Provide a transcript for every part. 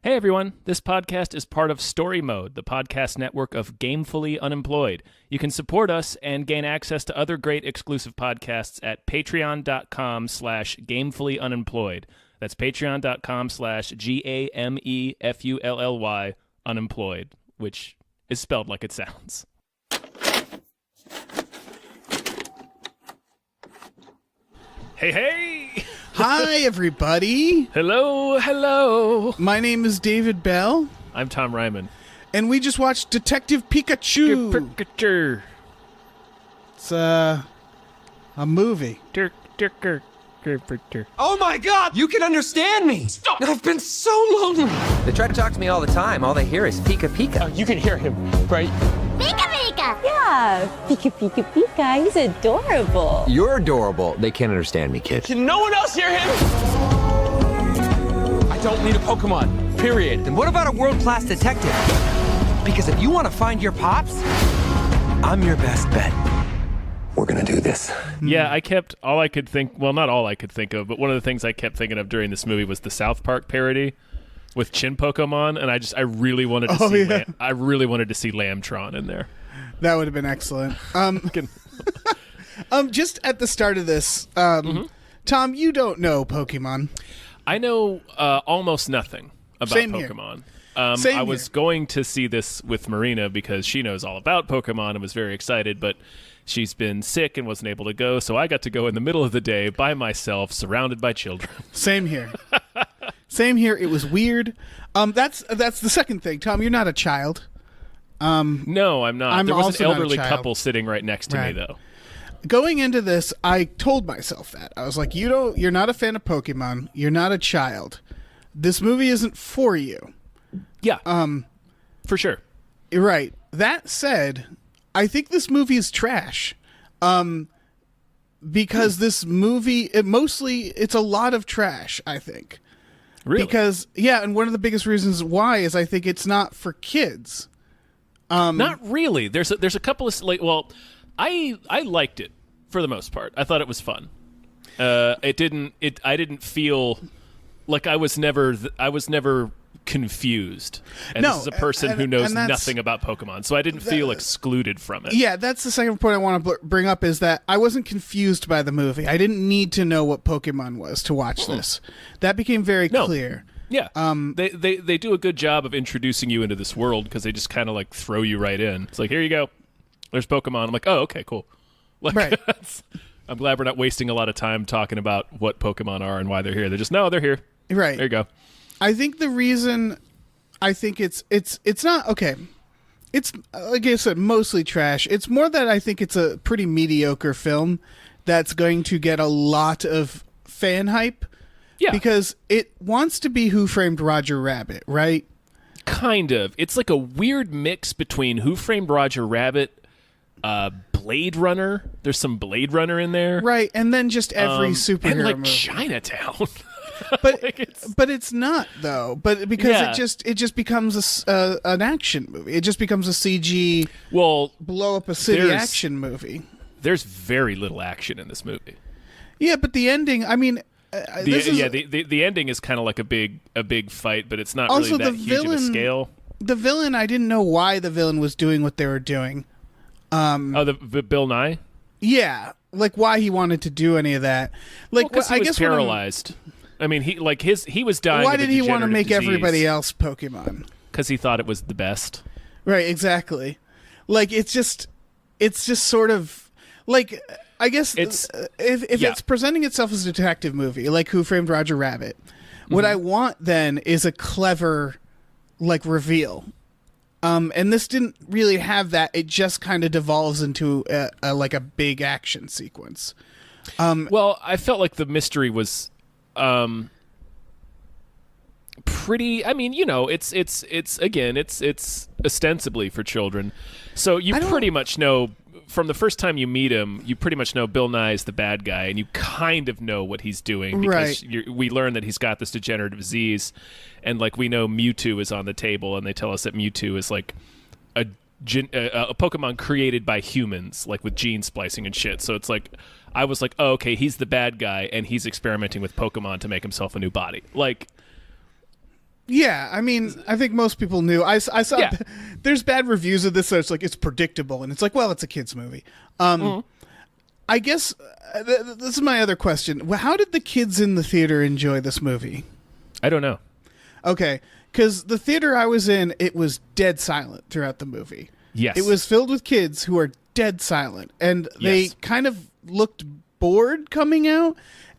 Hey everyone, this podcast is part of Story Mode, the podcast network of Gamefully Unemployed. You can support us and gain access to other great exclusive podcasts at patreon.com/gamefullyunemployed. That's patreon.com/GAMEFULLY unemployed, which is spelled like it sounds. Hey, hey! Hi, everybody. Hello, hello. My name is David Bell. I'm Tom Ryman. And we just watched Detective Pikachu. Pikachu. It's a movie. Oh my god! You can understand me! Stop! I've been so lonely! They try to talk to me all the time. All they hear is Pika Pika. You can hear him, right? Pika Pika! Yeah, Pika Pika Pika, he's adorable. You're adorable. They can't understand me, kid. Can no one else hear him? I don't need a Pokemon, period. Then what about a world-class detective? Because if you want to find your pops, I'm your best bet. We're gonna do this. Yeah, not all I could think of, but one of the things I kept thinking of during this movie was the South Park parody with Chin Pokemon, and I really wanted to I really wanted to see Lambtron in there. That would have been excellent. Just at the start of this, Tom, you don't know Pokemon. I know almost nothing about Same Pokemon. Same I was going to see this with Marina because she knows all about Pokemon and was very excited, but she's been sick and wasn't able to go, so I got to go in the middle of the day by myself, surrounded by children. Same here. Same here. It was weird. That's the second thing. Tom, you're not a child. No, I'm not. I'm there was also an not a elderly child. couple sitting right next to me, Right. though. Going into this, I told myself that. I was like, you're not a fan of Pokemon. You're not a child. This movie isn't for you. Yeah, for sure. Right. That said, I think this movie is trash. Because this movie, it's a lot of trash, I think. Really? Because, and one of the biggest reasons why is I think it's not for kids. Not really. There's a couple of I liked it for the most part. I thought it was fun. I didn't feel like I was never confused. And No, this is a person who knows and that's- nothing about Pokemon, so I didn't feel excluded from it. Yeah, that's the second point I want to bring up is that I wasn't confused by the movie. I didn't need to know what Pokemon was to watch this. That became very clear. Yeah. They do a good job of introducing you into this world because they just kind of like throw you right in. It's like, here you go. There's Pokemon. I'm like, oh, okay, cool. Like, Right. I'm glad we're not wasting a lot of time talking about what Pokemon are and why they're here. They're here. Right. There you go. I think the reason I think it's not okay. It's like I said, mostly trash. It's more that I think it's a pretty mediocre film that's going to get a lot of fan hype. Yeah. Because it wants to be Who Framed Roger Rabbit, right? Kind of. It's like a weird mix between Who Framed Roger Rabbit, Blade Runner. There's some Blade Runner in there. Right, and then just every superhero and like movie. Chinatown. But like but it's not though. But because it just becomes an action movie. It just becomes a CG blow up a city action movie. There's very little action in this movie. Yeah, but the ending. I mean, the ending is kind of like a big fight, but it's not also really that huge of a scale. The villain, I didn't know why the villain was doing what they were doing. The Bill Nye. Yeah, like why he wanted to do any of that. Like, Because he was paralyzed. I mean, he was dying. Why of a did he want to make degenerative everybody disease else Pokemon? Because he thought it was the best. Right, exactly. Like it's just sort of like I guess if it's presenting itself as a detective movie, like Who Framed Roger Rabbit, what I want then is a clever like reveal. And this didn't really have that. It just kind of devolves into a big action sequence. Well, I felt like the mystery was pretty. I mean, it's ostensibly for children, so you pretty much know from the first time you meet him. You pretty much know Bill Nye is the bad guy, and you kind of know what he's doing because we learn that he's got this degenerative disease, and like we know Mewtwo is on the table, and they tell us that Mewtwo is like a Pokemon created by humans, like with gene splicing and shit. So it's like, I was like, oh, okay, he's the bad guy, and he's experimenting with Pokemon to make himself a new body. Like, Yeah, I mean, I think most people knew. I saw Yeah. there's bad reviews of this, so it's like it's predictable, and it's like, well, it's a kids movie. I guess this is my other question. Well, how did the kids in the theater enjoy this movie? I don't know. Okay, because the theater I was in, it was dead silent throughout the movie. Yes. It was filled with kids who are dead silent, and they Yes. kind of looked bored coming out.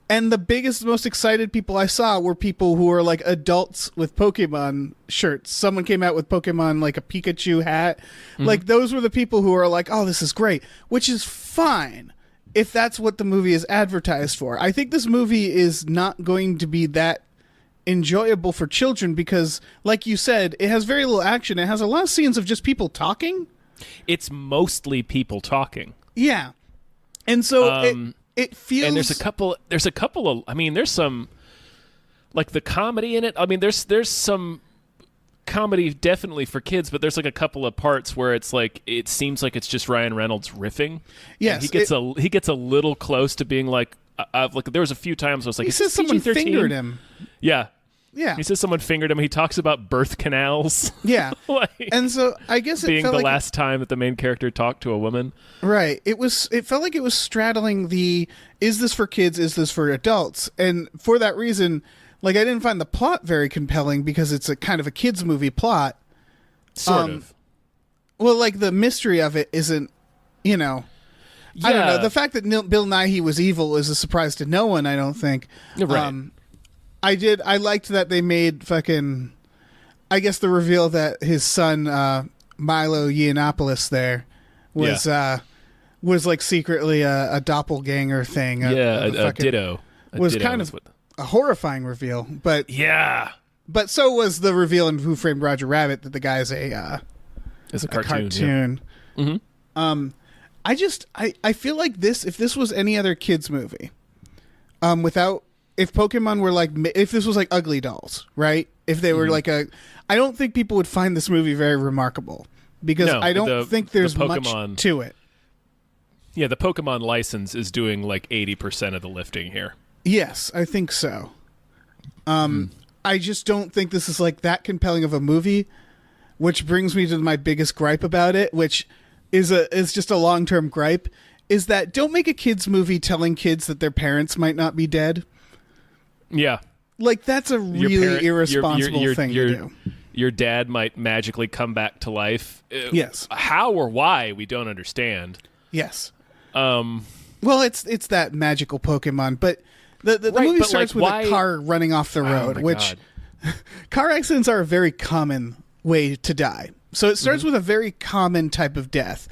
And the biggest, most excited people I saw were people who were like adults with Pokemon shirts. Someone came out with Pokemon, like a Pikachu hat. Like those were the people who are like, oh, this is great, which is fine if that's what the movie is advertised for. I think this movie is not going to be that enjoyable for children because, like you said, it has very little action. It has a lot of scenes of just people talking. It's mostly people talking. Yeah. And so it feels... And there's a couple of, I mean, there's some, like the comedy in it. I mean, there's some comedy definitely for kids, but there's like a couple of parts where it's like, it seems like it's just Ryan Reynolds riffing. Yes. And he gets a little close to being like, like there was a few times I was like, he is says this someone PG-13? fingered him. Yeah. Yeah. He says someone fingered him. He talks about birth canals. Yeah. Like, And so I guess it being felt the like last time that the main character talked to a woman. right. It felt like it was straddling the is this for kids, is this for adults? And for that reason, like I didn't find the plot very compelling because it's a kind of a kids movie plot. Sort of. Well, like the mystery of it isn't, I don't know. Yeah. The fact that Bill Nighy was evil is a surprise to no one, I don't think. Right. I liked that they made fucking, I guess the reveal that his son, Milo Yiannopoulos there was like secretly a doppelganger thing. A ditto. Was kind of a horrifying reveal, but Yeah. but so was the reveal in Who Framed Roger Rabbit that the guy's It's a a cartoon. cartoon. I feel like if this was any other kids movie, if Pokemon were like, if this was like Ugly Dolls, right? If they were like I don't think people would find this movie very remarkable because No, I don't think there's Pokemon- much to it. Yeah, the Pokemon license is doing like 80% of the lifting here. Yes, I think so. I just don't think this is like that compelling of a movie, which brings me to my biggest gripe about it, which is just a long-term gripe, is that don't make a kids movie telling kids that their parents might not be dead. Yeah. Like that's a really irresponsible thing to do. Your dad might magically come back to life. Yes. How or why, we don't understand. Yes. Well, it's that magical Pokemon, but the movie but, starts like, with why- a car running off the road, my which God. car accidents are a very common way to die. So it starts with a very common type of death.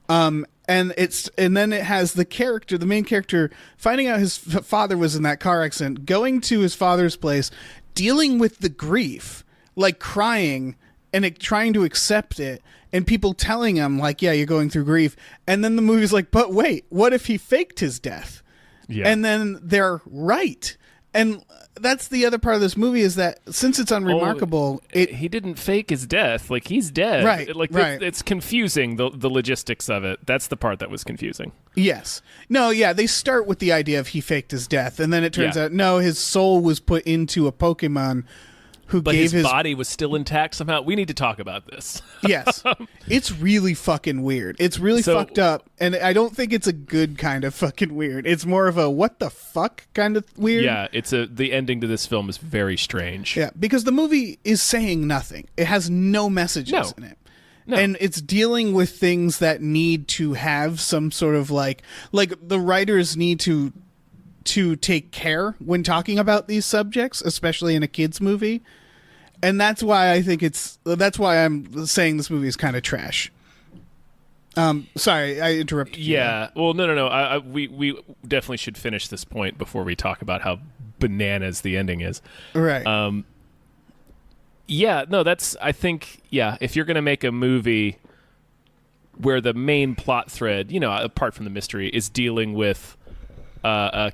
And then it has the main character finding out his father was in that car accident, going to his father's place, dealing with the grief, like crying and trying to accept it, and people telling him like, yeah, you're going through grief. And then the movie's like, but wait, what if he faked his death? Yeah. And then they're right. And that's the other part of this movie is that since it's unremarkable, he didn't fake his death. Like, he's dead. Right, right. It's confusing, the logistics of it. That's the part that was confusing. yes. No, yeah, they start with the idea of he faked his death, and then it turns Yeah. out, no, his soul was put into a Pokemon who But gave his body was still intact somehow. We need to talk about this. Yes. It's really fucking weird. It's really fucked up, and I don't think it's a good kind of fucking weird. It's more of a what the fuck kind of weird. Yeah, the ending to this film is very strange. Yeah, because the movie is saying nothing. It has no messages in it. No. And it's dealing with things that need to have some sort of like the writers need to take care when talking about these subjects, especially in a kids movie. And that's why I think that's why I'm saying this movie is kind of trash. Sorry, I interrupted you. Yeah. Well, no. We definitely should finish this point before we talk about how bananas the ending is. Right. Yeah. No, I think, if you're going to make a movie where the main plot thread, apart from the mystery, is dealing with a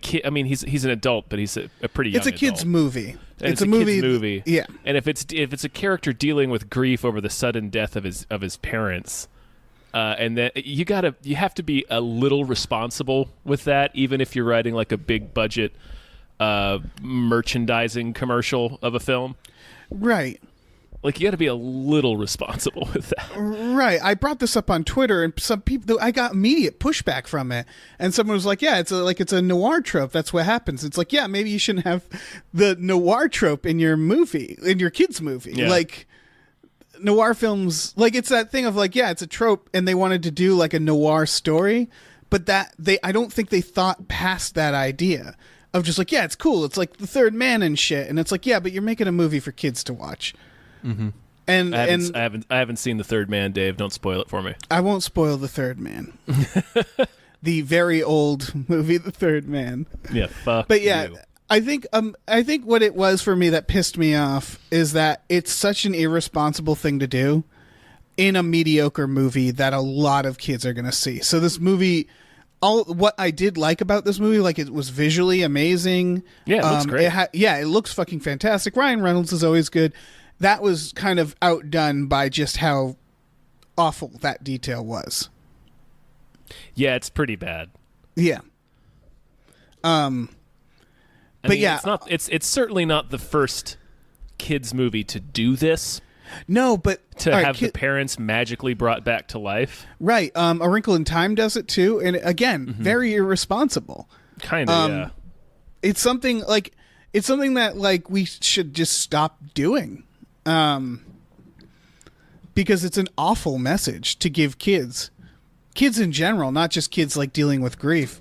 kid. I mean, he's an adult, but he's a pretty young it's a kids adult. movie. And it's a movie. Kids movie. Yeah. And if it's a character dealing with grief over the sudden death of his parents, and then you have to be a little responsible with that, even if you're writing like a big budget merchandising commercial of a film. Right. Like, you got to be a little responsible with that. Right. I brought this up on Twitter, and some people, I got immediate pushback from it. And someone was like, "Yeah, it's a noir trope. That's what happens." It's like, yeah, maybe you shouldn't have the noir trope in your movie, in your kids' movie. Yeah. Like, noir films, like, it's that thing of like, yeah, it's a trope, and they wanted to do like a noir story, but I don't think they thought past that idea of just like, yeah, it's cool. It's like The Third Man and shit, and it's like, yeah, but you're making a movie for kids to watch. Mm-hmm. And I haven't seen The Third Man, Dave. Don't spoil it for me. I won't spoil The Third Man. The very old movie, The Third Man. Yeah, fuck. But yeah, you. I think what it was for me that pissed me off is that it's such an irresponsible thing to do in a mediocre movie that a lot of kids are going to see. So this movie, what I did like about this movie, like, it was visually amazing. Yeah, it looks great. It looks fucking fantastic. Ryan Reynolds is always good. That was kind of outdone by just how awful that detail was. Yeah, it's pretty bad. Yeah. But yeah, it's certainly not the first kids movie to do this. No, but to have the parents magically brought back to life. Right. A Wrinkle in Time does it too, and again, very irresponsible. Kind of. Yeah. It's something that like we should just stop doing. Because it's an awful message to give kids in general, not just kids like dealing with grief.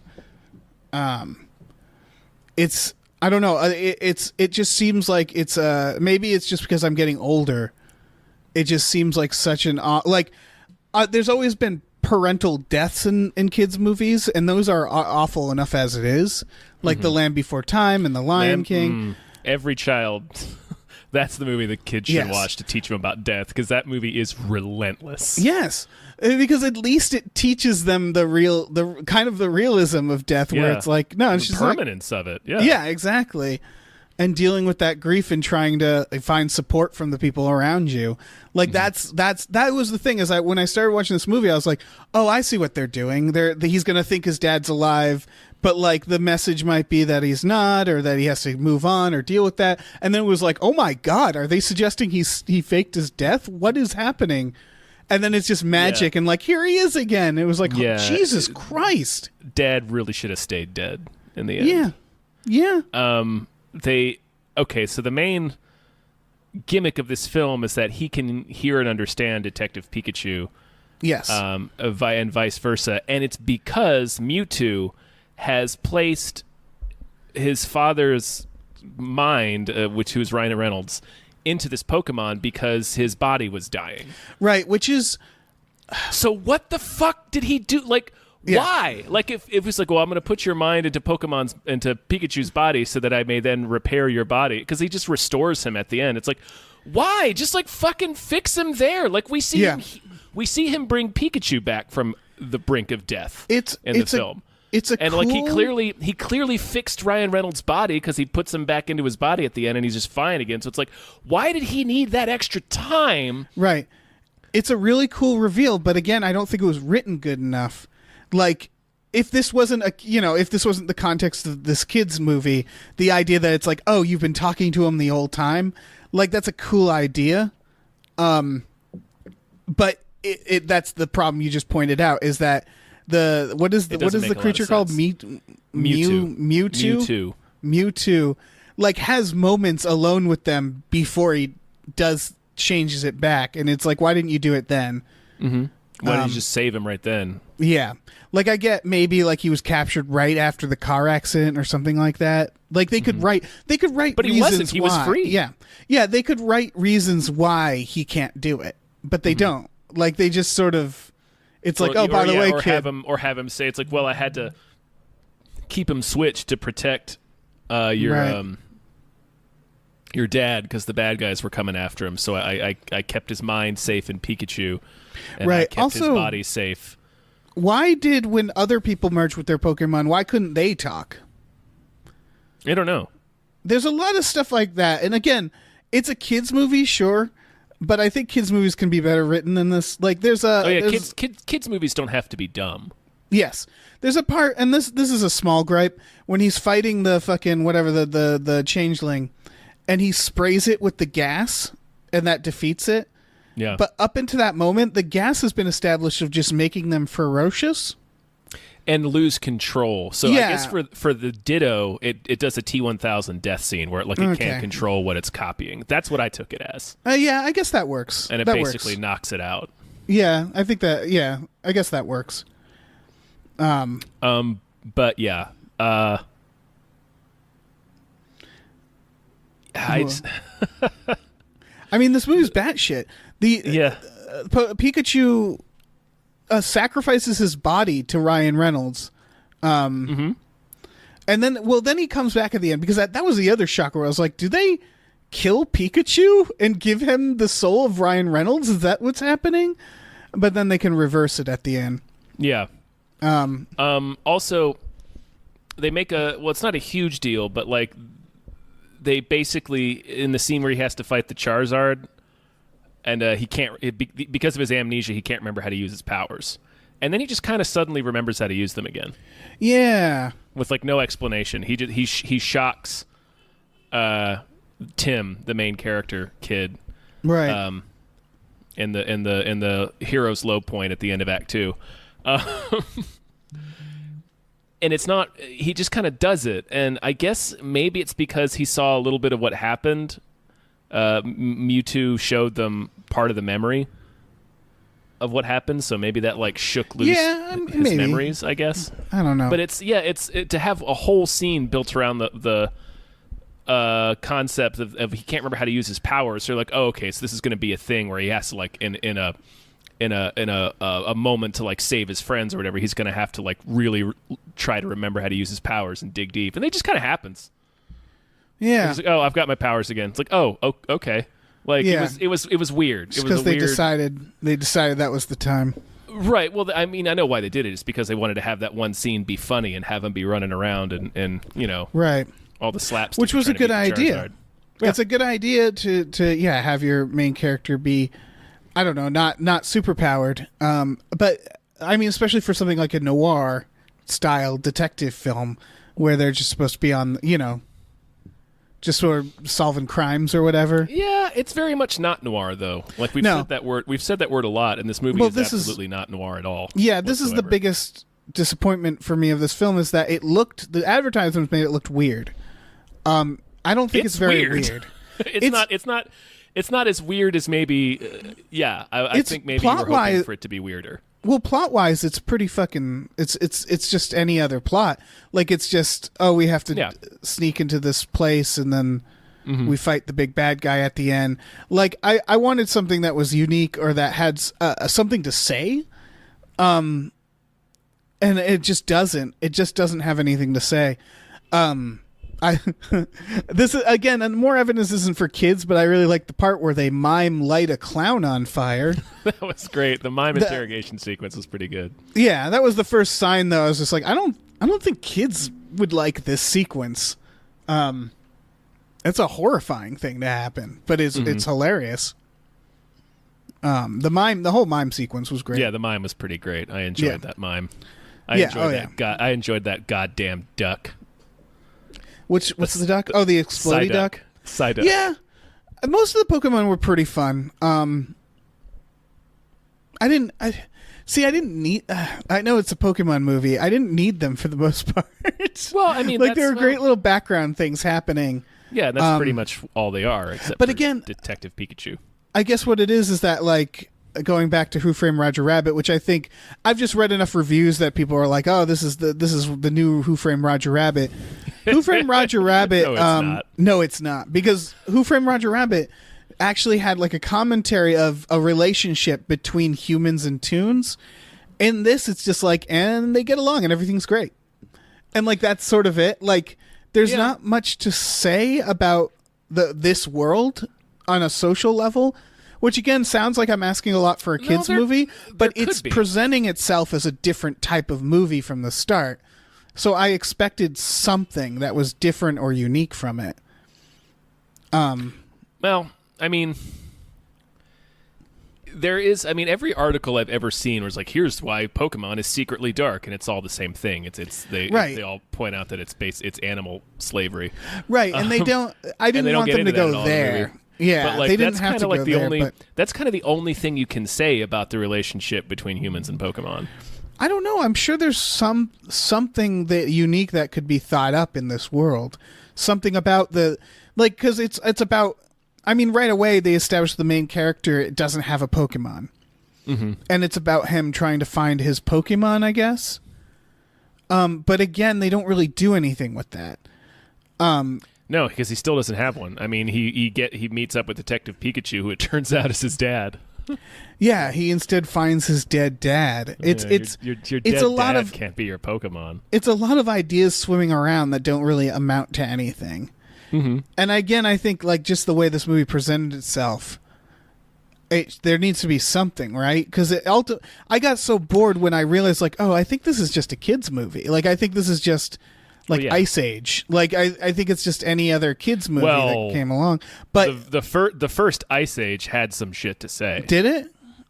It's, I don't know. It just seems like it's maybe it's just because I'm getting older. It just seems like such an there's always been parental deaths in kids movies, and those are awful enough as it is. Like The Land Before Time and The Lion King. Every child. That's the movie the kids should watch to teach them about death, because that movie is relentless. Yes, because at least it teaches them the realism of death, where it's like, no, it's the just permanence of it. Yeah, yeah, exactly. And dealing with that grief and trying to find support from the people around you, like that was the thing. Is when I started watching this movie, I was like, oh, I see what they're doing. He's gonna think his dad's alive, but like the message might be that he's not, or that he has to move on or deal with that. And then it was like, oh my god, are they suggesting he faked his death? What is happening? And then it's just magic, and like, here he is again. It was like, oh, Jesus Christ, Dad really should have stayed dead in the end. Yeah. So the main gimmick of this film is that he can hear and understand Detective Pikachu. Yes. And vice versa. And it's because Mewtwo has placed his father's mind, which was Ryan Reynolds, into this Pokemon because his body was dying. Right, which is... So what the fuck did he do? Like... Yeah. Why? Like, if it's like, well, I'm going to put your mind into Pikachu's body so that I may then repair your body, because he just restores him at the end. It's like, why? Just like fucking fix him there. Like, we see him bring Pikachu back from the brink of death in the film. Like, he clearly fixed Ryan Reynolds' body because he puts him back into his body at the end, and he's just fine again. So it's like, why did he need that extra time? Right. It's a really cool reveal, but again, I don't think it was written good enough. Like, if this wasn't the context of this kid's movie, the idea that it's like, oh, you've been talking to him the whole time, like, that's a cool idea. But that's the problem you just pointed out, is that what is the creature called? Mewtwo, like, has moments alone with them before he changes it back, and it's like, why didn't you do it then? Mm-hmm. Why didn't you just save him right then? Yeah. Like, I get maybe like he was captured right after the car accident or something like that. Like, they could write but he wasn't. He was free. Yeah, they could write reasons why he can't do it, but they don't. Like, they just sort of, it's like, oh, by the way, kid. Have him say, it's like, well, I had to keep him switched to protect your dad, because the bad guys were coming after him. So I kept his mind safe in Pikachu, and I kept his body safe. Why when other people merged with their Pokemon, why couldn't they talk? I don't know. There's a lot of stuff like that. And again, it's a kids movie, sure, but I think kids movies can be better written than this. Like, kids movies don't have to be dumb. Yes. There's a part, and this is a small gripe, when he's fighting the fucking whatever, the changeling, and he sprays it with the gas, and that defeats it. Yeah. But up into that moment, the gas has been established of just making them ferocious and lose control. So I guess for the Ditto, it does a T-1000 death scene where it can't control what it's copying. That's what I took it as. Yeah, I guess that works. And it that basically works. knocks it out. Yeah, I think that. Yeah, I guess that works. But yeah. I mean, this movie's batshit. Pikachu sacrifices his body to Ryan Reynolds, and then he comes back at the end, because that was the other shock where I was like, do they kill Pikachu and give him the soul of Ryan Reynolds? Is that what's happening? But then they can reverse it at the end. Yeah. Also, they make it's not a huge deal, but like, they basically, in the scene where he has to fight the Charizard, and he can't, because of his amnesia, he can't remember how to use his powers. And then he just kind of suddenly remembers how to use them again. Yeah. With like no explanation. He shocks Tim, the main character kid. Right. In the hero's low point at the end of Act 2. And it's not, he just kind of does it. And I guess maybe it's because he saw a little bit of what happened. Mewtwo showed them part of the memory of what happened. So maybe that like shook loose his memories, I guess. I don't know. But it's to have a whole scene built around the concept of he can't remember how to use his powers. So you're like, oh, okay, so this is going to be a thing where he has to like in a moment to like save his friends or whatever, he's going to have to like really try to remember how to use his powers and dig deep, and it just kind of happens. Yeah. It's like, oh, I've got my powers again. It's like, oh, okay. Like it was weird. It was because they decided that was the time. Right. Well, I mean, I know why they did it. It's because they wanted to have that one scene be funny and have him be running around and right, all the slaps. Which was a good idea. Yeah. It's a good idea to have your main character be, I don't know, not super powered. But I mean, especially for something like a noir style detective film where they're just supposed to be on, just sort of solving crimes or whatever. Yeah, it's very much not noir though. Like said that word. We've said that word a lot, and this movie is absolutely not noir at all. Yeah, this is the biggest disappointment for me of this film, is that the advertisements made it look weird. I don't think it's very weird. It's not as weird as maybe. I think maybe you were hoping for it to be weirder. Well, plot-wise, it's pretty fucking. It's just any other plot. Like, it's just, we have to sneak into this place, and then we fight the big bad guy at the end. Like, I wanted something that was unique or that had something to say, and it just doesn't. It just doesn't have anything to say. This is, again, and more evidence isn't for kids, but I really like the part where they light a clown on fire. That was great. The mime interrogation sequence was pretty good. Yeah, that was the first sign, though. I was just like, I don't think kids would like this sequence. It's a horrifying thing to happen, but it's hilarious. The whole mime sequence was great. Yeah, the mime was pretty great. I enjoyed that mime. I enjoyed that goddamn duck. What's the duck? Oh, the explodey duck? Psyduck. Yeah. Most of the Pokemon were pretty fun. I didn't need... I know it's a Pokemon movie. I didn't need them for the most part. Well, I mean... like, there were great little background things happening. Yeah, that's pretty much all they are, except for Detective Pikachu. I guess what it is that, like... going back to Who Framed Roger Rabbit, which I think I've just read enough reviews that people are like, "Oh, this is the new Who Framed Roger Rabbit." Who Framed Roger Rabbit? No, it's not. No, it's not, because Who Framed Roger Rabbit actually had like a commentary of a relationship between humans and toons. In this, it's just like, and they get along and everything's great, and like that's sort of it. Like, there's not much to say about this world on a social level. Which, again, sounds like I'm asking a lot for a kid's movie, but it's presenting itself as a different type of movie from the start. So I expected something that was different or unique from it. Well, I mean, there is, I mean, every article I've ever seen was like, here's why Pokemon is secretly dark, and it's all the same thing. They all point out that it's animal slavery. Right, and they don't, I didn't want them to go there. Yeah, but like, they didn't have to go there. That's kind of the only thing you can say about the relationship between humans and Pokemon. I don't know. I'm sure there's something that unique that could be thought up in this world. Something about because it's about. I mean, right away they establish the main character doesn't have a Pokemon, and it's about him trying to find his Pokemon, I guess. But again, they don't really do anything with that. No, because he still doesn't have one. I mean, he meets up with Detective Pikachu, who it turns out is his dad. Yeah, he instead finds his dead dad. Your dead dad can't be your Pokemon. It's a lot of ideas swimming around that don't really amount to anything. Mm-hmm. And again, I think like just the way this movie presented itself, there needs to be something, right? Because I got so bored when I realized, like, oh, I think this is just a kids movie. Like, I think this is just like Ice Age. Like, I think it's just any other kids movie that came along. But the first Ice Age had some shit to say. Did it?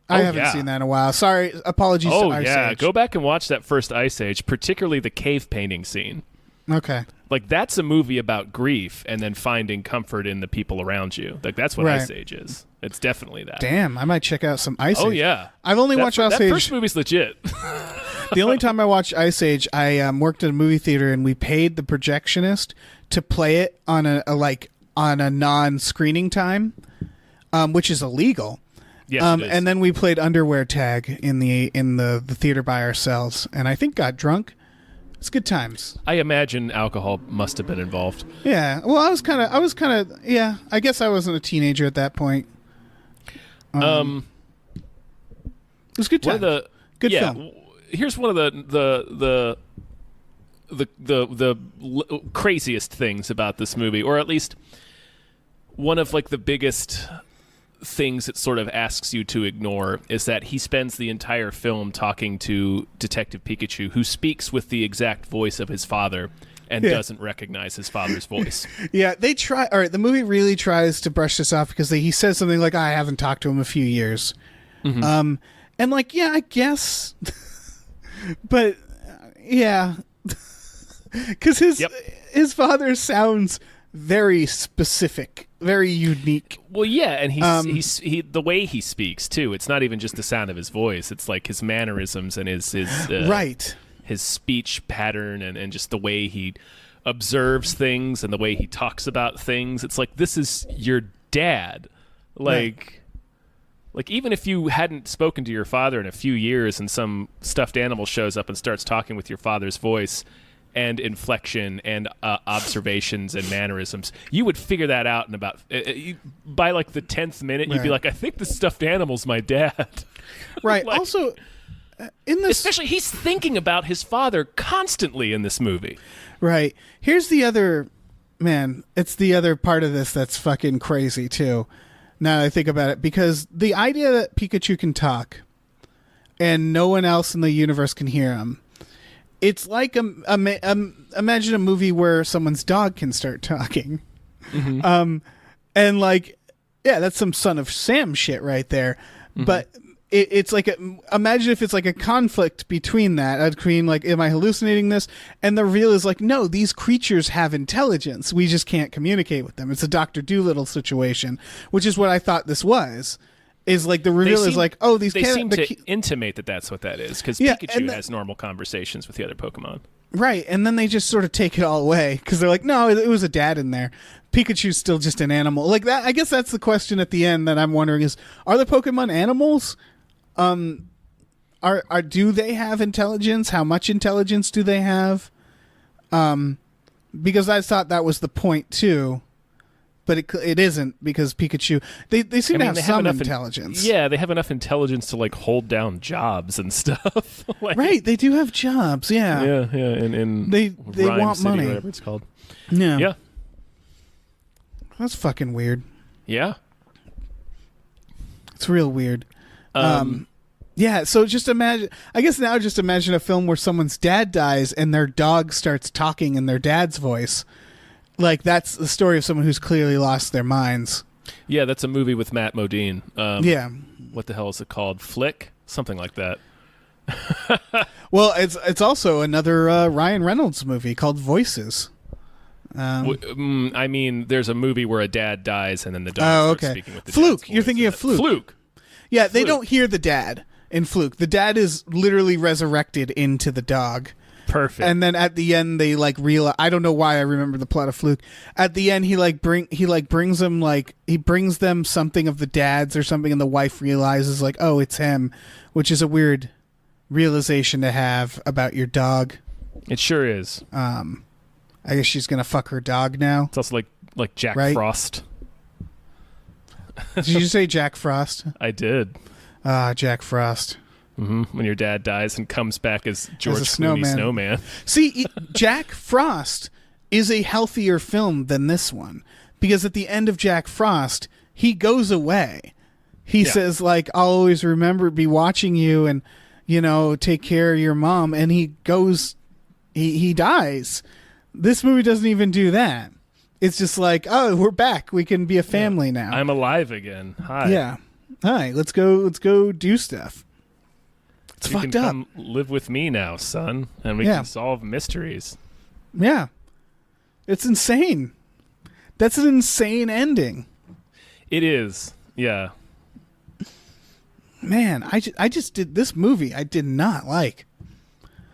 I haven't seen that in a while. Sorry, apologies to Ice Age. Go back and watch that first Ice Age, particularly the cave painting scene. Okay. Like, that's a movie about grief and then finding comfort in the people around you. Like, that's what Ice Age is. It's definitely that. Damn, I might check out some Ice Age. Oh, yeah. I've only watched Ice Age. That first movie's legit. The only time I watched Ice Age, I worked at a movie theater and we paid the projectionist to play it on a non-screening time, which is illegal. Yes, it is. And then we played underwear tag in the theater by ourselves, and I think got drunk. It's good times. I imagine alcohol must have been involved. Yeah. Well, I was kind of. Yeah. I guess I wasn't a teenager at that point. It was good times. Good film. Here's one of the craziest things about this movie, or at least one of like the biggest things it sort of asks you to ignore, is that he spends the entire film talking to Detective Pikachu, who speaks with the exact voice of his father and doesn't recognize his father's voice. Yeah, they try. All right, the movie really tries to brush this off because he says something like, I haven't talked to him in a few years. Mm-hmm. And like, yeah, I guess. But yeah, because his father sounds very specific, very unique. Well, yeah, and he's the way he speaks too. It's not even just the sound of his voice; it's like his mannerisms and his speech pattern and just the way he observes things and the way he talks about things. It's like, this is your dad, like. Like, even if you hadn't spoken to your father in a few years and some stuffed animal shows up and starts talking with your father's voice and inflection and observations and mannerisms, you would figure that out in about by like the 10th minute. You'd be like, I think the stuffed animal's my dad. Right. Like, also, in this, especially, he's thinking about his father constantly in this movie. Right. Here's the other, man, it's the other part of this that's fucking crazy too. Now that I think about it, because the idea that Pikachu can talk and no one else in the universe can hear him, it's like imagine a movie where someone's dog can start talking. Mm-hmm. And like, yeah, that's some Son of Sam shit right there. Mm-hmm. But it's like, imagine if it's like a conflict between like, am I hallucinating this? And the reveal is like, no, these creatures have intelligence. We just can't communicate with them. It's a Dr. Dolittle situation, which is what I thought this was. Is like the reveal is like, oh, these they seem to intimate that that's what that is, because Pikachu has normal conversations with the other Pokemon. Right, and then they just sort of take it all away because they're like, no, it was a dad in there. Pikachu's still just an animal. Like that. I guess that's the question at the end that I'm wondering is, are the Pokemon animals? Do they have intelligence? How much intelligence do they have? Because I thought that was the point too, but it isn't, because Pikachu they seem to have some intelligence. Yeah, they have enough intelligence to like hold down jobs and stuff. Like, right, they do have jobs. Yeah, and they Rhyme want City, money, whatever it's called. Yeah, that's fucking weird. Yeah, it's real weird. Yeah, so just imagine, I guess now just imagine a film where someone's dad dies and their dog starts talking in their dad's voice. Like, that's the story of someone who's clearly lost their minds. Yeah, that's a movie with Matt Modine. Yeah. what the hell is it called? Flick? Something like that. Well, it's also another Ryan Reynolds movie called Voices. I mean, there's a movie where a dad dies and then the dog starts speaking with the Fluke. dad's You're voice. thinking of Fluke. Fluke. Yeah, they don't hear the dad in Fluke. The dad is literally resurrected into the dog. Perfect. And then at the end they like realize, I don't know why I remember the plot of Fluke. At the end he brings them something of the dad's or something, and the wife realizes like, oh, it's him, which is a weird realization to have about your dog. It sure is. I guess she's gonna fuck her dog now. It's also like Jack Frost. Did you say Jack Frost? I did. Jack Frost. Mm-hmm. When your dad dies and comes back as George Clooney Snowman. See, Jack Frost is a healthier film than this one, because at the end of Jack Frost, he goes away. He says, like, I'll always be watching you and, take care of your mom. And he goes, he dies. This movie doesn't even do that. It's just like, oh, we're back. We can be a family now. I'm alive again. Hi. Yeah. Hi. Let's go do stuff. It's you fucked can up. Come live with me now, son, and we can solve mysteries. Yeah. It's insane. That's an insane ending. It is. Yeah. Man, I just did this movie. I did not like.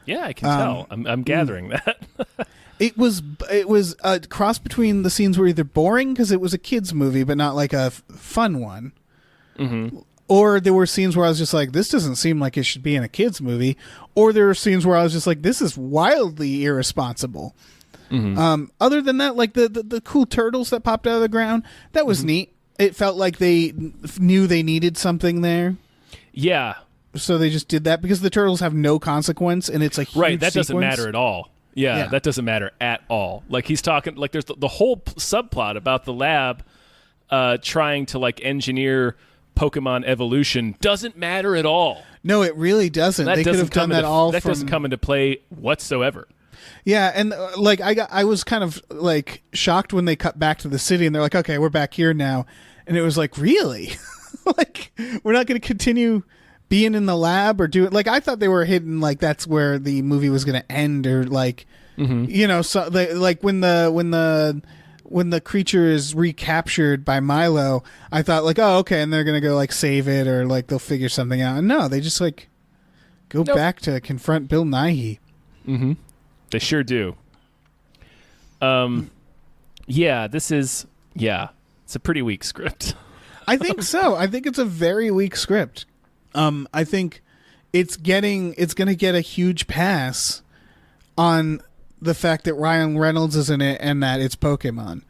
Yeah, I can tell. I'm gathering that. It was a cross between the scenes were either boring because it was a kids movie, but not like a fun one. Mm-hmm. Or there were scenes where I was just like, this doesn't seem like it should be in a kids movie. Or there were scenes where I was just like, this is wildly irresponsible. Mm-hmm. Other than that, like the cool turtles that popped out of the ground, that was neat. It felt like they knew they needed something there. Yeah. So they just did that because the turtles have no consequence, and it's like right. That doesn't matter at all. Yeah, that doesn't matter at all. Like he's talking, like there's the whole subplot about the lab trying to like engineer Pokemon evolution doesn't matter at all. No, it really doesn't. They could have done that all. That doesn't come into play whatsoever. Yeah, and like I was kind of like shocked when they cut back to the city, and they're like, "Okay, we're back here now," and it was like, "Really? Like we're not going to continue being in the lab or do it?" Like I thought they were hidden, like that's where the movie was going to end, or like so they, like when the creature is recaptured by Milo, I thought like, oh, okay, and they're gonna go like save it or like they'll figure something out. And no, they just like go back to confront Bill Nighy. Mm-hmm. They sure do. Yeah, it's a pretty weak script. I think so. I think it's a very weak script. I think it's going to get a huge pass on the fact that Ryan Reynolds is in it and that it's Pokemon.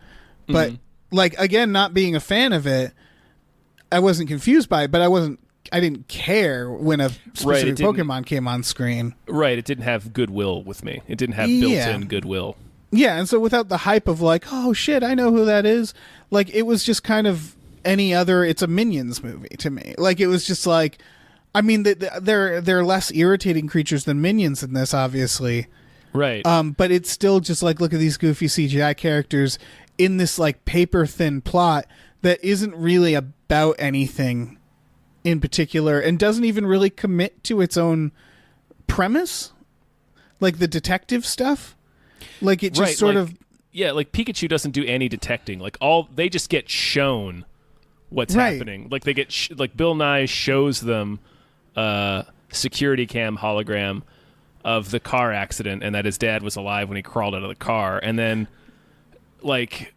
But like again, not being a fan of it, I wasn't confused by it, but I didn't care when a specific Pokemon came on screen. Right, it didn't have goodwill with me. It didn't have built-in goodwill. Yeah, and so without the hype of like, oh shit, I know who that is, like it was just kind of any other, it's a Minions movie to me. Like it was just like, I mean, they're less irritating creatures than Minions in this, obviously. Right. But it's still just like, look at these goofy CGI characters in this like paper thin plot that isn't really about anything in particular and doesn't even really commit to its own premise, like the detective stuff. Like it just sort of, yeah, like Pikachu doesn't do any detecting. Like they just get shown what's happening. Like they get like Bill Nye shows them security cam hologram of the car accident and that his dad was alive when he crawled out of the car, and then like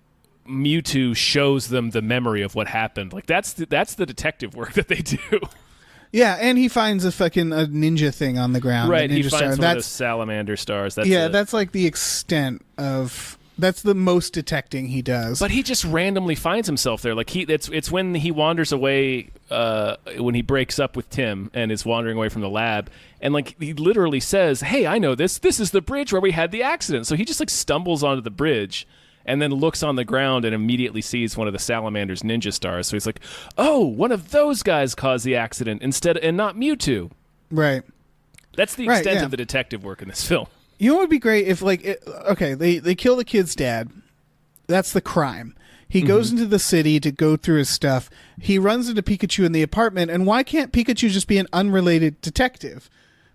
Mewtwo shows them the memory of what happened. Like that's the detective work that they do. Yeah, and he finds a ninja thing on the ground. Right, he finds one of those salamander stars. That's like the extent of. That's the most detecting he does. But he just randomly finds himself there. Like it's when he wanders away, when he breaks up with Tim and is wandering away from the lab, and like he literally says, "Hey, I know this. This is the bridge where we had the accident." So he just like stumbles onto the bridge and then looks on the ground and immediately sees one of the salamander's ninja stars. So he's like, "Oh, one of those guys caused the accident and not Mewtwo." Right. That's the extent of the detective work in this film. You know what would be great if, like, they kill the kid's dad. That's the crime. He goes into the city to go through his stuff. He runs into Pikachu in the apartment, and why can't Pikachu just be an unrelated detective?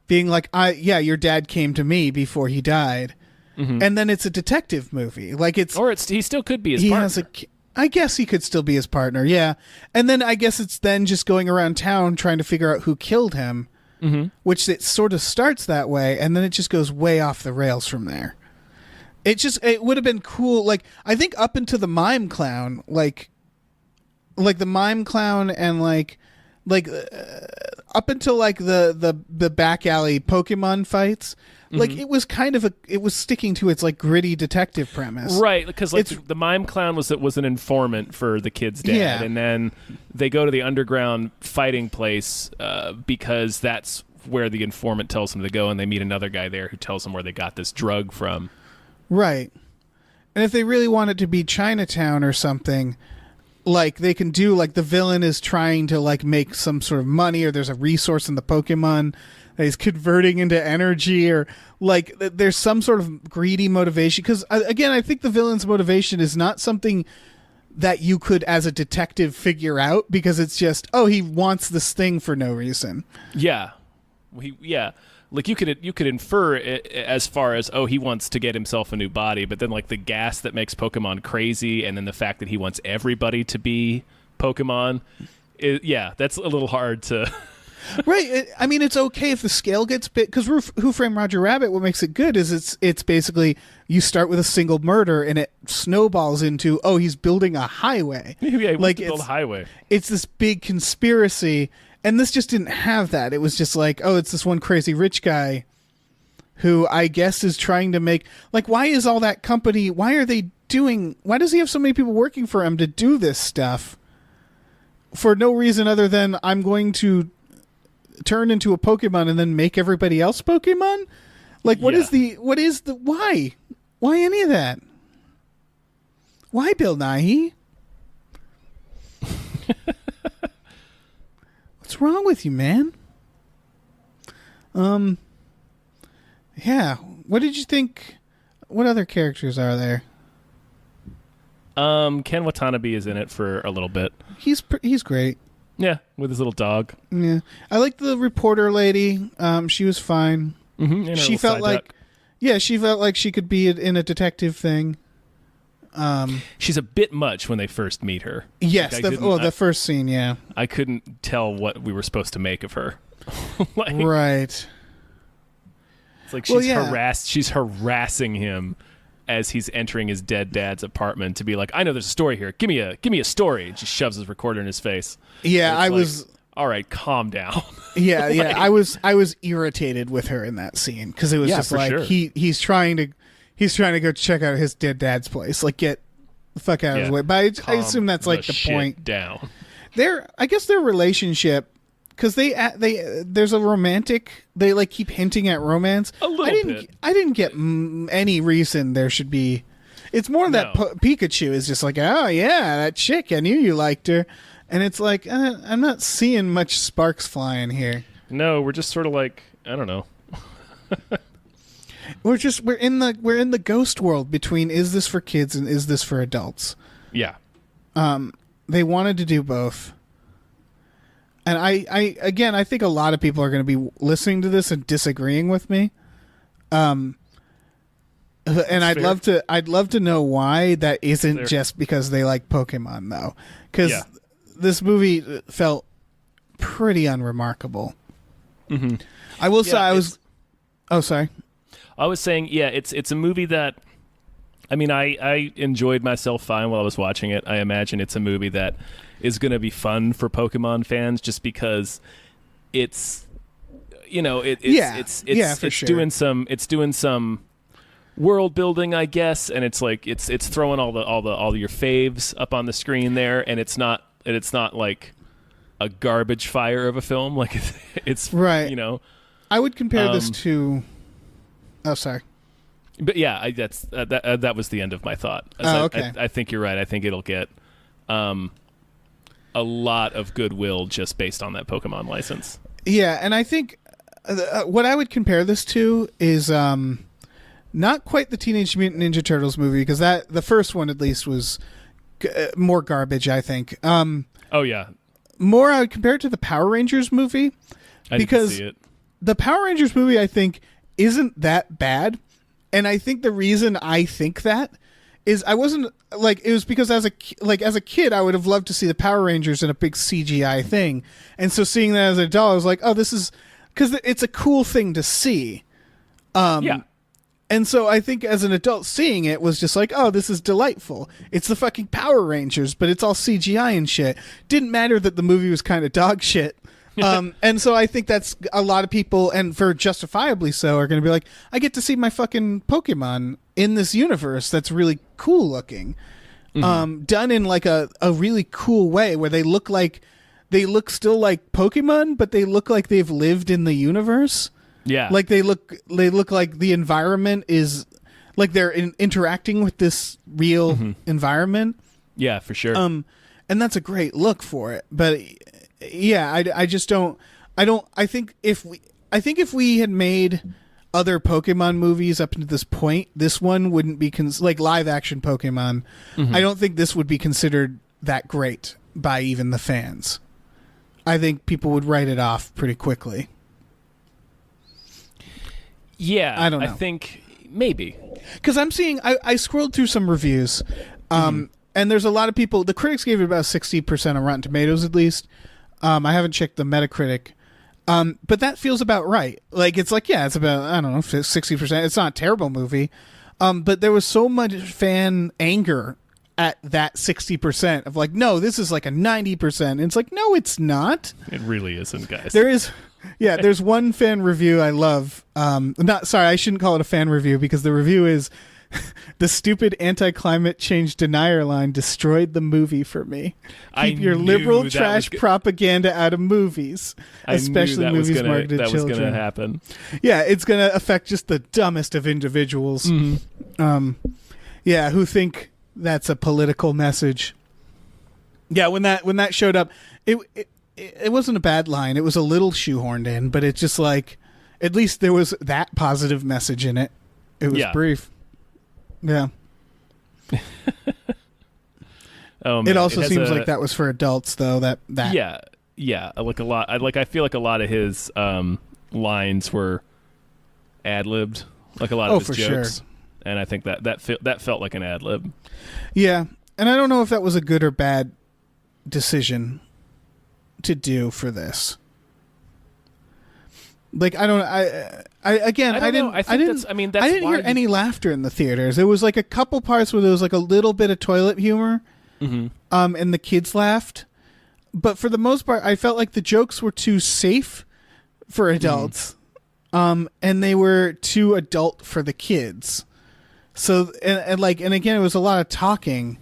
Being like, your dad came to me before he died. And then it's a detective movie. He still could be his partner. I guess he could still be his partner, yeah. And then I guess it's then just going around town trying to figure out who killed him, which it sort of starts that way, and then it just goes way off the rails from there. It would have been cool. Like, I think up into the mime clown, like the mime clown and up until like the back alley Pokemon fights, like it was it was sticking to its like gritty detective premise, right? Because like the mime clown was an informant for the kid's dad, and then they go to the underground fighting place because that's where the informant tells them to go, and they meet another guy there who tells them where they got this drug from. Right. And if they really want it to be Chinatown or something, like they can do like the villain is trying to like make some sort of money, or there's a resource in the Pokemon that he's converting into energy, or like there's some sort of greedy motivation. Because again, I think the villain's motivation is not something that you could as a detective figure out, because it's just, he wants this thing for no reason. Yeah. Like you could infer it as far as, he wants to get himself a new body, but then like the gas that makes Pokemon crazy, and then the fact that he wants everybody to be Pokemon, that's a little hard to. Right. I mean, it's okay if the scale gets big, because Who Framed Roger Rabbit, what makes it good is it's basically you start with a single murder and it snowballs into, he's building a highway. He wants to build a highway. It's this big conspiracy. And this just didn't have that. It was just like, it's this one crazy rich guy who I guess is trying to make, like, why is all that company, why does he have so many people working for him to do this stuff for no reason other than I'm going to turn into a Pokemon and then make everybody else Pokemon? Like, why any of that? Why Bill Nighy? What's wrong with you, man? Yeah. What did you think? What other characters are there? Ken Watanabe is in it for a little bit. He's great. Yeah, with his little dog. Yeah, I like the reporter lady. She was fine. She felt like, she felt like she could be in a detective thing. She's a bit much when they first meet her. Yes, the first scene, yeah. I couldn't tell what we were supposed to make of her. Right. It's like she's harassing him as he's entering his dead dad's apartment to be like, I know there's a story here. Give me a story. And she shoves his recorder in his face. Yeah, I was all right, calm down. Yeah, yeah. I was irritated with her in that scene because it was just like sure. he's trying to go check out his dead dad's place. Like, get the fuck out of his way. But I assume that's like the point. Down. I guess their relationship, because there's a romantic. They like keep hinting at romance. A little bit. I didn't get any reason there should be. It's more that Pikachu is just like, oh yeah, that chick. I knew you liked her, and it's like I'm not seeing much sparks flying here. No, we're just sort of like, I don't know. We're in the ghost world between is this for kids and is this for adults? Yeah. They wanted to do both. And I think a lot of people are going to be listening to this and disagreeing with me. And I'd love to know why that isn't just because they like Pokemon though. Cuz this movie felt pretty unremarkable. Mm-hmm. I will say sorry. I was saying, it's a movie that, I mean, I enjoyed myself fine while I was watching it. I imagine it's a movie that is going to be fun for Pokemon fans just because it's, it's doing some world building, I guess, and it's like it's throwing all your faves up on the screen there, and it's not like a garbage fire of a film. Like it's right. I would compare this to. Oh, sorry. But yeah, that was the end of my thought. Okay. I think you're right. I think it'll get a lot of goodwill just based on that Pokemon license. Yeah, and I think what I would compare this to is not quite the Teenage Mutant Ninja Turtles movie, because the first one at least was more garbage, I think. Oh yeah, more I would compare it to the Power Rangers movie, because see it. The Power Rangers movie, I think, isn't that bad, and I think the reason I think that is I wasn't like, it was because as a kid I would have loved to see the Power Rangers in a big CGI thing, and so seeing that as an adult I was like, oh, this is, because it's a cool thing to see. Yeah. And so I think as an adult seeing it was just like, oh, this is delightful. It's the fucking Power Rangers, but it's all CGI and shit. Didn't matter that the movie was kind of dog shit. And so I think that's a lot of people, and for justifiably so, are going to be like, I get to see my fucking Pokemon in this universe that's really cool looking. Done in like a really cool way where they look still like Pokemon, but they look like they've lived in the universe. Yeah. Like they look like the environment is like they're interacting with this real environment. Yeah, for sure. And that's a great look for it. But yeah, I just don't, I think if we had made other Pokemon movies up to this point, this one wouldn't be like live action Pokemon. I don't think this would be considered that great by even the fans. I think people would write it off pretty quickly. Yeah, I don't know. I think maybe. Because I'm seeing, I scrolled through some reviews, and there's a lot of people, the critics gave it about 60% on Rotten Tomatoes at least. I haven't checked the Metacritic. But that feels about right. Like, it's like, yeah, it's about, I don't know, 60%. It's not a terrible movie. But there was so much fan anger at that 60% of like, no, this is like a 90%. And it's like, no, it's not. It really isn't, guys. There is... Yeah, there's one fan review I love. I shouldn't call it a fan review because the review is the stupid anti-climate change denier line destroyed the movie for me. Keep your liberal trash propaganda out of movies, especially movies marketed to children. That was going to happen. Yeah, it's going to affect just the dumbest of individuals. Who think that's a political message. Yeah, when that showed up, it wasn't a bad line. It was a little shoehorned in, but it's just like, at least there was that positive message in it. It was brief. Yeah. Oh, man. It also seems like that was for adults, though. That. Yeah. Like a lot. I feel like a lot of his lines were ad-libbed. Like a lot of his jokes. Sure. And I think that felt like an ad-lib. Yeah. And I don't know if that was a good or bad decision to do for this. Like, I didn't hear any laughter in the theaters. There was like a couple parts where there was like a little bit of toilet humor, and the kids laughed. But for the most part, I felt like the jokes were too safe for adults, and they were too adult for the kids. So and again, it was a lot of talking.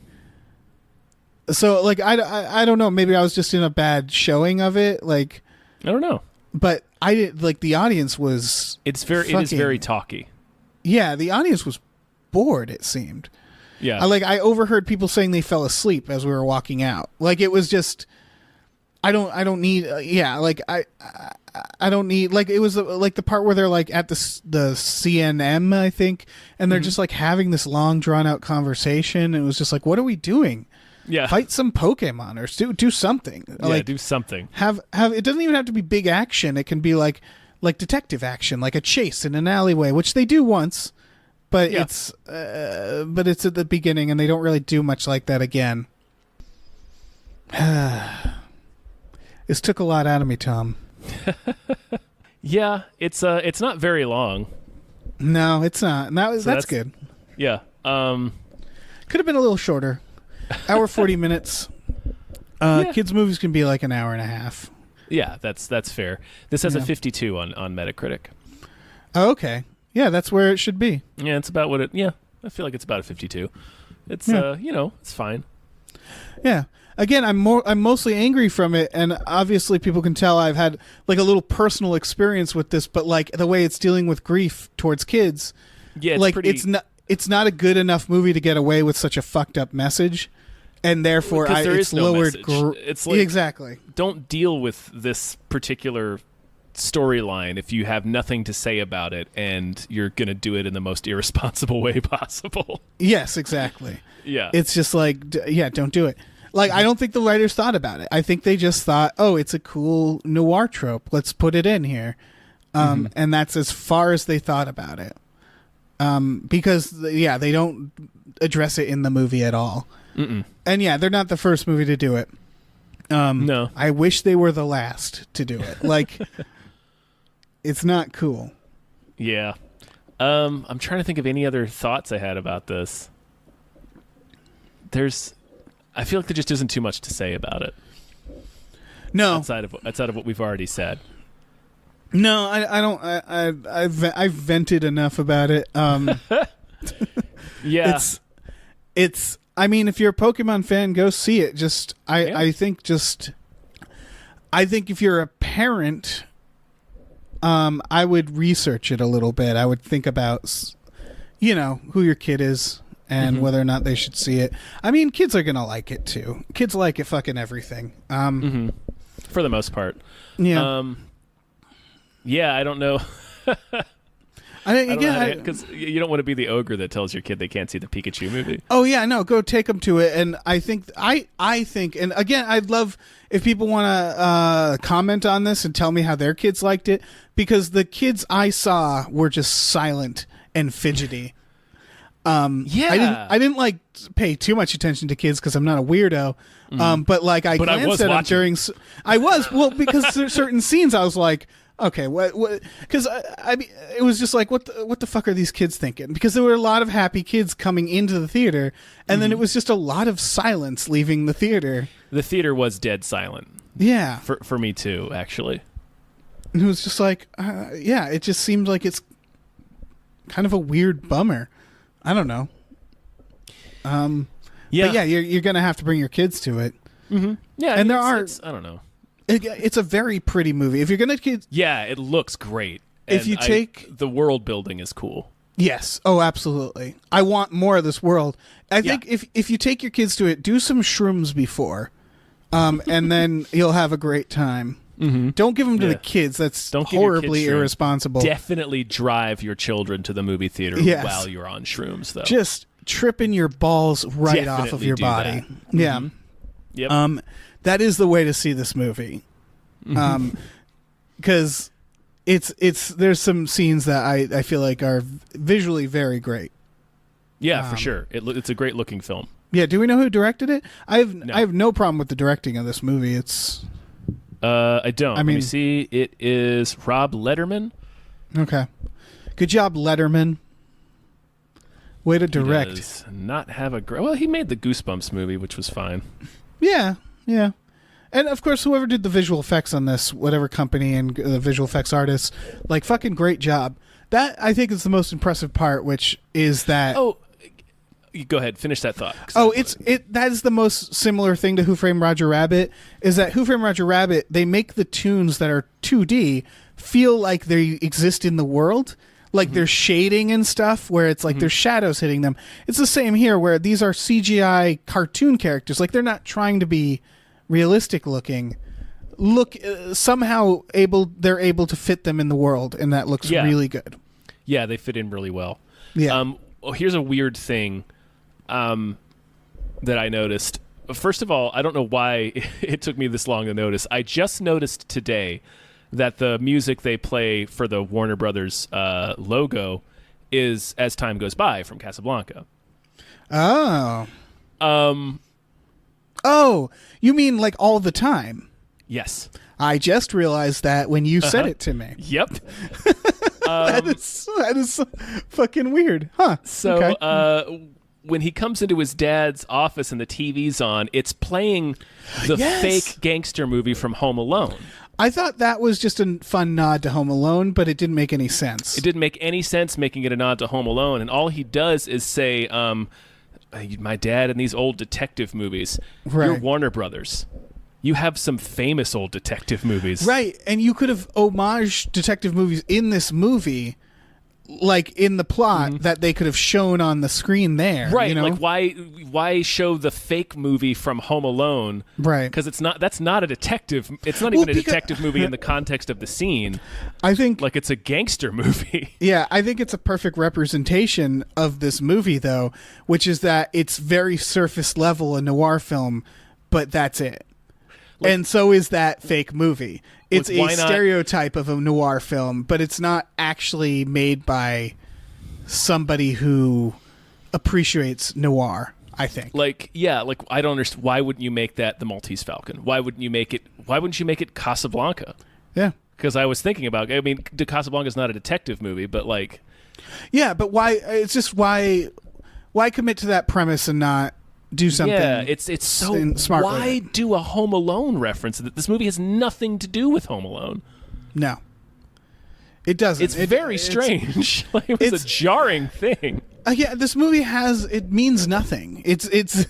So like I don't know, maybe I was just in a bad showing of it. Like, I don't know, but I did, like, the audience was. It is very talky. Yeah, the audience was bored. It seemed. Yeah, I overheard people saying they fell asleep as we were walking out. Like, it was just. I don't need. I don't need, like, it was like the part where they're like at the CNM, I think, and they're just like having this long drawn out conversation. And it was just like, what are we doing? Yeah, fight some Pokemon or do something. Yeah, like, do something. Have it doesn't even have to be big action. It can be like detective action, like a chase in an alleyway, which they do once, but it's at the beginning, and they don't really do much like that again. This took a lot out of me, Tom. Yeah, it's not very long. No, it's not. And that's good. Yeah. Could have been a little shorter. Hour 40 minutes. Kids movies can be like an hour and a half. Yeah, that's fair. This has a 52 on Metacritic. Oh, okay. Yeah, that's where it should be. Yeah, it's about what it. Yeah, I feel like it's about a 52. It's it's fine. Yeah. Again, I'm mostly angry from it, and obviously people can tell I've had like a little personal experience with this, but like the way it's dealing with grief towards kids. Yeah, it's not a good enough movie to get away with such a fucked up message, and therefore it's lowered. It's like, exactly. Don't deal with this particular storyline if you have nothing to say about it and you're going to do it in the most irresponsible way possible. Yes, exactly. Yeah. It's just like, don't do it. Like, I don't think the writers thought about it. I think they just thought, oh, it's a cool noir trope. Let's put it in here. And that's as far as they thought about it. Because, they don't address it in the movie at all. Mm-mm. And, they're not the first movie to do it. No. I wish they were the last to do it. Like, it's not cool. Yeah. I'm trying to think of any other thoughts I had about this. I feel like there just isn't too much to say about it. No. Outside of what we've already said. No, I don't. I've vented enough about it. Yeah. It's. I mean, if you're a Pokemon fan, go see it. I think if you're a parent, I would research it a little bit. I would think about, who your kid is and whether or not they should see it. I mean, kids are gonna like it too. Kids like it fucking everything. For the most part. Yeah. Yeah, I don't know. Because you don't want to be the ogre that tells your kid they can't see the Pikachu movie. Oh yeah, no, go take them to it. And I think, and again, I'd love if people want to comment on this and tell me how their kids liked it, because the kids I saw were just silent and fidgety. I didn't like pay too much attention to kids because I'm not a weirdo. But like I glanced at them during. I was because there's certain scenes I was like, okay, what? Because I mean, it was just like, what the fuck are these kids thinking? Because there were a lot of happy kids coming into the theater, and then it was just a lot of silence leaving the theater. The theater was dead silent. Yeah, for me too, actually. And it was just like, it just seemed like it's kind of a weird bummer. I don't know. But you're gonna have to bring your kids to it. Mm-hmm. Yeah, and I don't know. It's a very pretty movie. If you're gonna it looks great. If you take the world building is cool. Yes. Oh, absolutely. I want more of this world. I think if you take your kids to it, do some shrooms before, and then you'll have a great time. Mm-hmm. Don't give them to the kids. That's horribly irresponsible. Definitely drive your children to the movie theater while you're on shrooms, though. Just tripping your balls right off of your body. That. Yeah. Mm-hmm. Yep. That is the way to see this movie. Because there's some scenes that I feel like are visually very great. Yeah, for sure. It's a great looking film. Yeah. Do we know who directed it? I have no problem with the directing of this movie. It's. I don't. Let me see. It is Rob Letterman. Okay. Good job, Letterman. Way to direct. He does not have a well, he made the Goosebumps movie, which was fine. Yeah. And of course, whoever did the visual effects on this, whatever company and the visual effects artists, like, fucking great job. That, I think, is the most impressive part, which is that... Oh, you go ahead, finish that thought. That is the most similar thing to Who Framed Roger Rabbit, is that Who Framed Roger Rabbit, they make the toons that are 2D feel like they exist in the world. Like there's shading and stuff where it's like there's shadows hitting them. It's the same here where these are CGI cartoon characters. Like they're not trying to be realistic looking. Somehow they're able to fit them in the world, and that looks really good. Yeah, they fit in really well. Yeah. Here's a weird thing that I noticed. First of all, I don't know why it took me this long to notice. I just noticed today that the music they play for the Warner Brothers logo is As Time Goes By from Casablanca. Oh. Oh, you mean like all the time? Yes. I just realized that when you said it to me. Yep. That is fucking weird. Huh. So okay. When he comes into his dad's office and the TV's on, it's playing the fake gangster movie from Home Alone. I thought that was just a fun nod to Home Alone, but it didn't make any sense. It didn't make any sense making it a nod to Home Alone, and all he does is say, my dad in these old detective movies. Right. You're Warner Brothers. You have some famous old detective movies. Right, and you could have homaged detective movies in this movie, like in the plot that they could have shown on the screen there. Right. You know? Like why show the fake movie from Home Alone? Right. Because that's not a detective. It's not even a detective movie in the context of the scene. I think like it's a gangster movie. Yeah, I think it's a perfect representation of this movie though, which is that it's very surface level a noir film, but that's it. Like, and so is that fake movie. It's a stereotype of a noir film, but it's not actually made by somebody who appreciates noir, I think. Like, yeah, like I don't understand. Why wouldn't you make that the Maltese Falcon? Why wouldn't you make it Casablanca? Yeah. Because I was thinking about, I mean, Casablanca's not a detective movie, but like... Yeah, but why, it's just why commit to that premise and not do something. Yeah, it's so smart. Why do a Home Alone reference? This movie has nothing to do with Home Alone. No, it doesn't. It's very strange. Like, it was a jarring thing. Yeah, this movie it means nothing. It's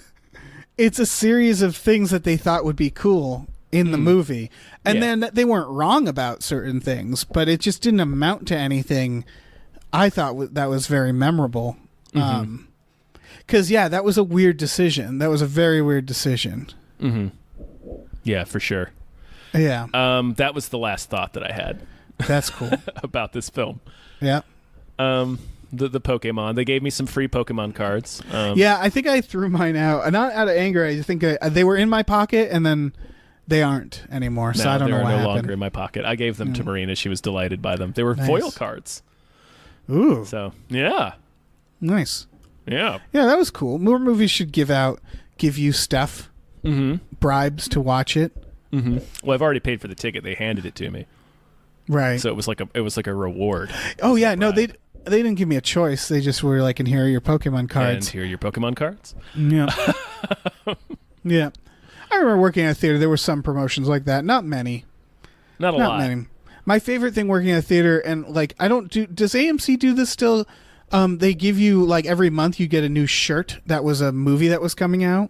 a series of things that they thought would be cool in the movie, and then they weren't wrong about certain things, but it just didn't amount to anything. I thought that was very memorable. Because, that was a weird decision. That was a very weird decision. Mm-hmm. Yeah, for sure. Yeah. That was the last thought that I had. That's cool. about this film. Yeah. The Pokemon. They gave me some free Pokemon cards. Yeah, I think I threw mine out. Not out of anger. I think they were in my pocket, and then they aren't anymore. So I don't know what happened. They're no longer in my pocket. I gave them to Marina. She was delighted by them. They were foil cards. Ooh. So, yeah. Nice. Yeah. Yeah, that was cool. More movies should give you stuff, bribes to watch it. Mm-hmm. Well, I've already paid for the ticket. They handed it to me. Right. So it was like a reward. Oh yeah, no, they didn't give me a choice. They just were like, and here are your Pokemon cards. And here are your Pokemon cards. Yeah. Yeah. I remember working at a theater. There were some promotions like that. Not many. Not a lot. Many. My favorite thing working at a theater, and like does AMC do this still? They give you like every month you get a new shirt that was a movie that was coming out.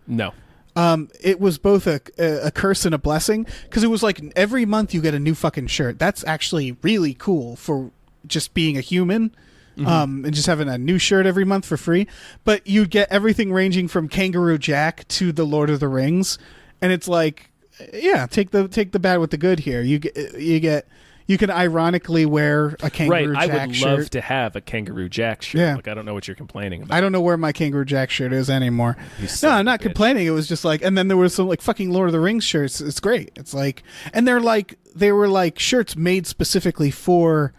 No. It was both a curse and a blessing because it was like every month you get a new fucking shirt. That's actually really cool for just being a human. And just having a new shirt every month for free. But you get everything ranging from Kangaroo Jack to the Lord of the Rings, and it's like, yeah, take the bad with the good here. You can ironically wear a Kangaroo Jack shirt. I would love to have a Kangaroo Jack shirt. Yeah. Like, I don't know what you're complaining about. I don't know where my Kangaroo Jack shirt is anymore. No, I'm not complaining. It was just like, and then there was some like fucking Lord of the Rings shirts. It's great. It's like, and they were like shirts made specifically for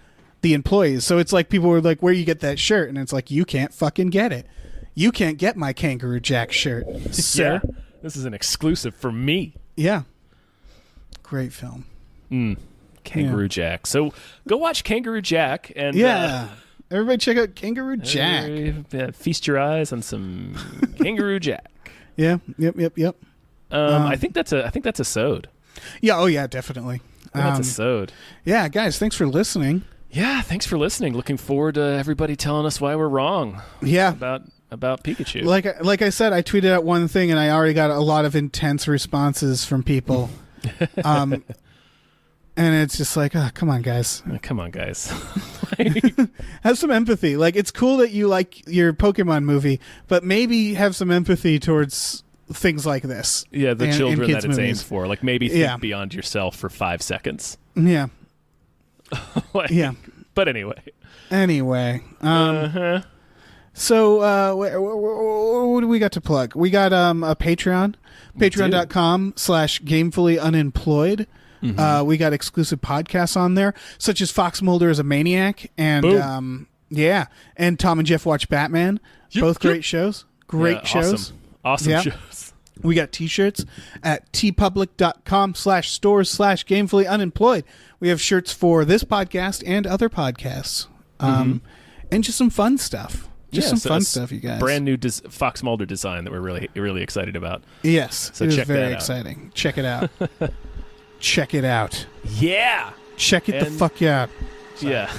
the employees. So it's like people were like, where you get that shirt? And it's like, you can't fucking get it. You can't get my Kangaroo Jack shirt, sir. Yeah. This is an exclusive for me. Yeah. Great film. Kangaroo Jack. So go watch Kangaroo Jack and everybody check out Kangaroo Jack. Feast your eyes on some Kangaroo Jack. Yeah. Yep. I think that's a sode. Yeah. Oh yeah, definitely. That's a sode. Yeah, guys, thanks for listening. Yeah, thanks for listening. Looking forward to everybody telling us why we're wrong. Yeah. About Pikachu. Like I said, I tweeted out one thing and I already got a lot of intense responses from people. And it's just like, oh, come on, guys. Come on, guys. Have some empathy. Like, it's cool that you like your Pokemon movie, but maybe have some empathy towards things like this. Yeah, the children that it's movies. aimed for. Like, maybe think beyond yourself for 5 seconds. Yeah. Yeah. But anyway. So, what do we got to plug? We got a Patreon. Patreon.com/gamefullyunemployed. We got exclusive podcasts on there, such as Fox Mulder is a Maniac and and Tom and Jeff Watch Batman. Both great shows. Great shows. Awesome shows. We got t-shirts at tpublic.com/stores/gamefullyunemployed. We have shirts for this podcast and other podcasts. And just some fun stuff. Some fun stuff, you guys. Brand new Fox Mulder design that we're really, really excited about. Yes. So it check is very that out. exciting. Check it out. Check it out. Yeah. Check it the fuck out. Yeah.